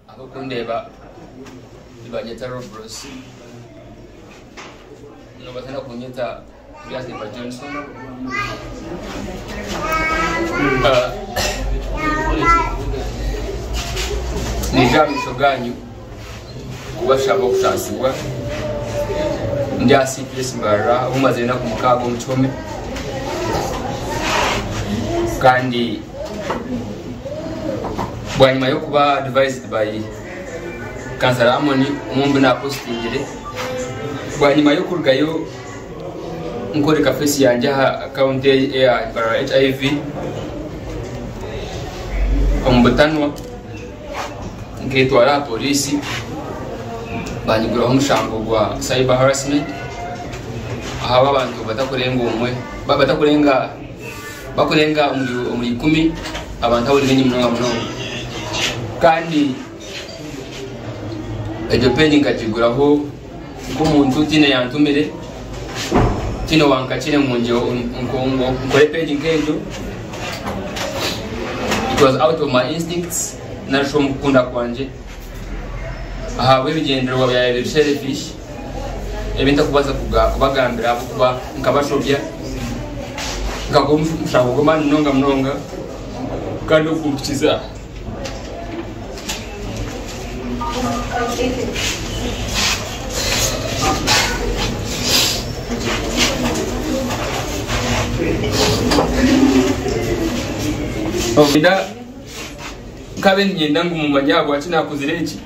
abakundeba ibanyeta Robros no batana kunyeta Bias Eva Johnson ni jamisho ganyu kubashaka kushasibwa ndi CPS mbara umaze na kumukago muchome kandi bwanyuma yo kuba advised by Kansala Amoni umumbi na postingire bwanyuma yo kurugayo nkoreka face yanje account ya HIV ombutanwa ngitwara polisi banyiguraho umushango gwa cyber harassment aho abantu batakurenga umwe bakurenga muri 10 abantu abo ni mnono kandi ejo page ngajiguraho umuntu tine yantumire tine wankachire munje nkongo nkore page nkejo. It was out of my instincts nasho mukunda kwanje aha webigendero wabyaye selfish ebinta kubaza kubagambira abo kuba nkabashobya ngagomshaka goma mnonga kandi ukukiza Obida kabe ngenda ngumumanya bwakina kuzireki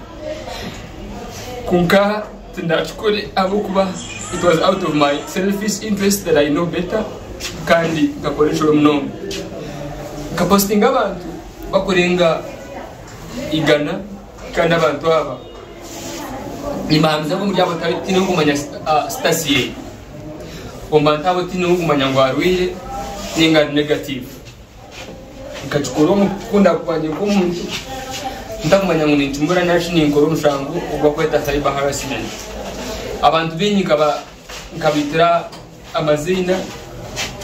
kunka tindachukure abo kuba it was out of my selfish interest that I know better kandi gakoresha mno kapostinga abantu bakurenga igana kandi abantu aba nimamza bo mujabo tino kumanya stasiye ombantabo tino kumanya ngwarwire ninga negative kachukuru mukunda kwanje kumuntu ndakumanya ngo nintumbura national inkoro mushango ubwo kweta cyber harassment abantu binyi kabitira amazina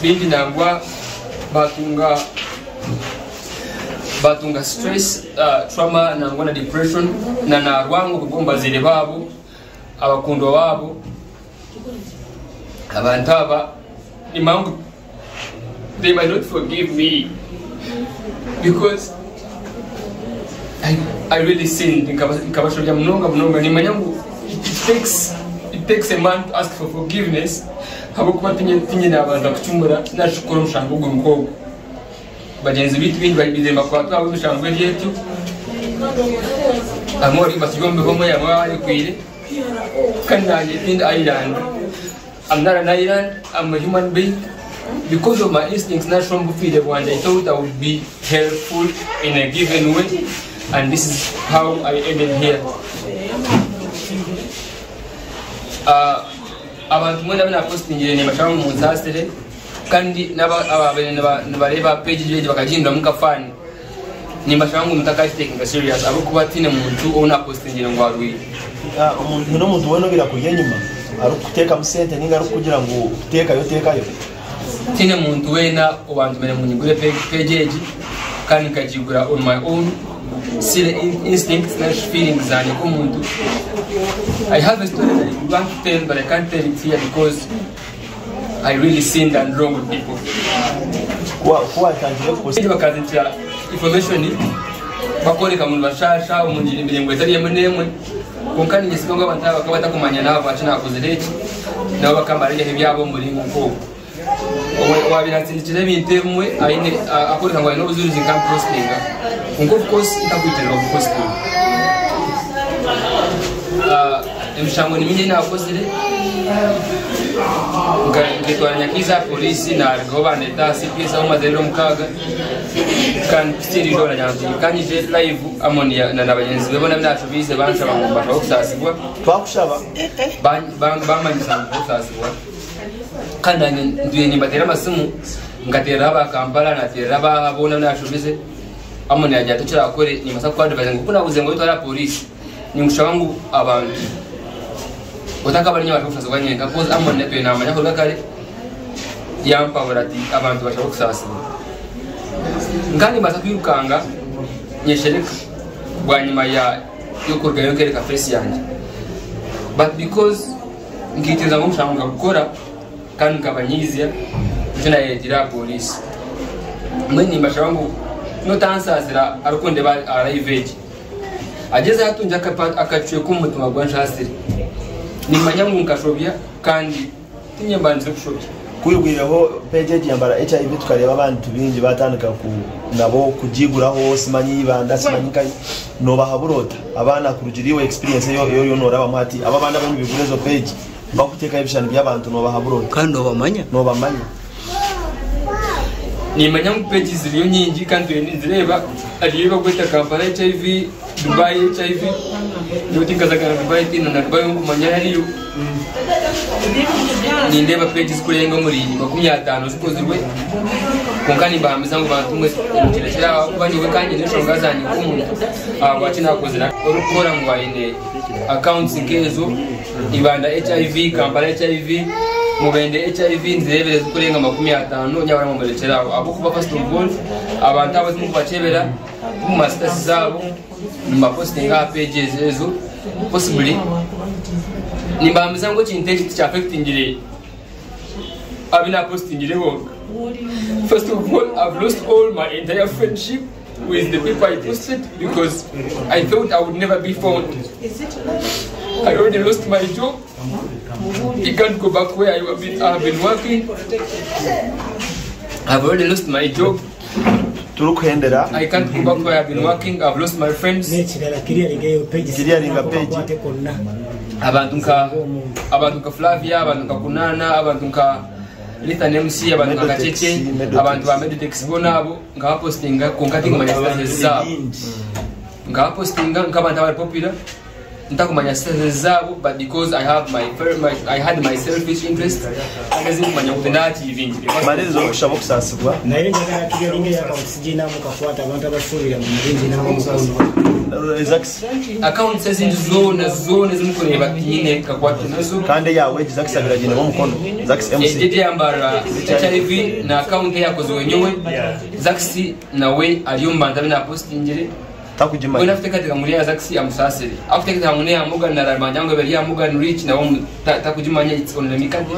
bindi nangwa batunga stress trauma nangwa na depression na narwango kugomba zile babo abakundo babo abantu aba imangu they might not forgive me because I really sinned in Kabashoja Mnonga Nimanyangu. It takes a man to ask for forgiveness. Habukuwa tinye abaza kuchumura nashukuru mshango gumko bagenzi bitu bindi babizema kwa twa bishango yetu amori basigombe bomo ya mwali kwire kananye in island. I'm not an island, I'm a human being. Because of my instincts, natural feed one, I thought I would be helpful in a given way, and this is how I ended here. Abantu mwenda bana posting ni mashamu muzastere kandi nabareba page yeje bakagindwa mukafani ni mashamu mutaka taking serious abo kubatine muntu ona posting ngo arwi umuntu no muntu wano gira kuyenyuma ari kuteka musente ninga ari kugira ngo tekayo tine muntu wena abantu bene munyigure page kandi kajigura on my own see instincts and feelings and kumuntu. I have a story that I want to tell but I can't tell it here because I really sinned and wrong with people. Kwa tangiye kusiba bakazitira information bakore kamuntu bashasha umunjira imbere ngo etari yemenemwe konkani nyisikonga abantu bakabata kumanya nabo acina kuzireki nabo bakambarije ibyabo muri nguko wabiratindikira bintemwe ayine akoreka ngo no buzuruzi kan postinga ngo of course itakwitera ngo posting emshango niminye na akozire ngitwanya kiza polisi na gobane ta CPS au mazero mukaga kan stiri dora nyanzi kanyije live amoni na nabayenzi bebona byacu bize bansha bangomba okusasibwa twakushaba bamanyisa okusasibwa kandanye ndiye nimbatera amasimu ngatera aba Kampala natera aba bona byacu bize amoni ajya tukira akore nimasa kwa advise ngo kuna uzengo yitwara polisi ningushwangu abantu utaka bari nyabatu kusaza nyenga cause amone pe na amanya ko gakare yampabura ati abantu bashaka kusasira ngani baza kwirukanga nyeshereka bwanyuma ya yo kurgayo kereka face yanjye, but because ngiteza ngo nshaka gukora kandi nkabanyizya icyo nayegira polisi mwe nimbashaka ngo no tansazira arukunde ba arrivage ageze hatunja akacuye ku mutima gwa nshasire nimanya ngo nkashobya kandi tinyembanze kushobya kwigwiraho page yambara HIV tukareba abantu bingi batandika ku nabo kujiguraho simanyi banda simanyi kai no bahaburota abana kurugiriwe experience yo noraba muhati aba bana bamwe bigurezo page bakuteka ibishano by'abantu no bahaburota kandi no bamanya nimanya ngo page ziriyo nyingi kandi nzireba ariba kwita Kampala HIV Dubai HIV yotingazagana Dubai tina na Dubai ngo manya hariyo nindeba pages kurenga muri 50 zikozirwe konkani bambiza ngo bantumwe kirekera kubanywe kandi nishonga zanyu kumuntu wachina kozira urukora ngo ayine accounts ngezo ibanda HIV Kampala HIV mubende HIV nzirebere kurenga 50 nyabara mu merekera abo kuba first of all abantu abazi mu bacebera mu masters zabo mu posting pages ezo possibly nimbambiza ngo chinteki cha affecting ile abina posting ile work. First of all, I've lost all my entire friendship with the people I posted because I thought I would never be found. I already lost my job. I can't go back where I have been working. I've already lost my job. I can't go back where I've been working. I've lost my friends. Abantu nka Flavia, abantu nka Kunana, abantu nka Lithan MC, abantu nka Cheche, abantu ba Meditex bonabo nga postinga konkati ngomanya status zabo. Nga postinga nk'abantu aba popular ntakumanya status zabo, but because I had my selfish interest akazi kumanya kutenda TV marezo kushabo kusasibwa na ile njagala tugelinge ya oxygen amo kafuata abantu abashurira mu murinzi nabo mukono account says in zone zimukoreba nyine kakwata nazo kandi yawe Zax abiragine mu mukono Zax MC DJ ambara HIV na account yakoze wenyewe Zax nawe aliyomba ndabina postingire takujima wena afite muri ya Zax amusasire afite katika muri ya muga na ramanyango bari ya muga rich na wo takujimanya it's on the mikandi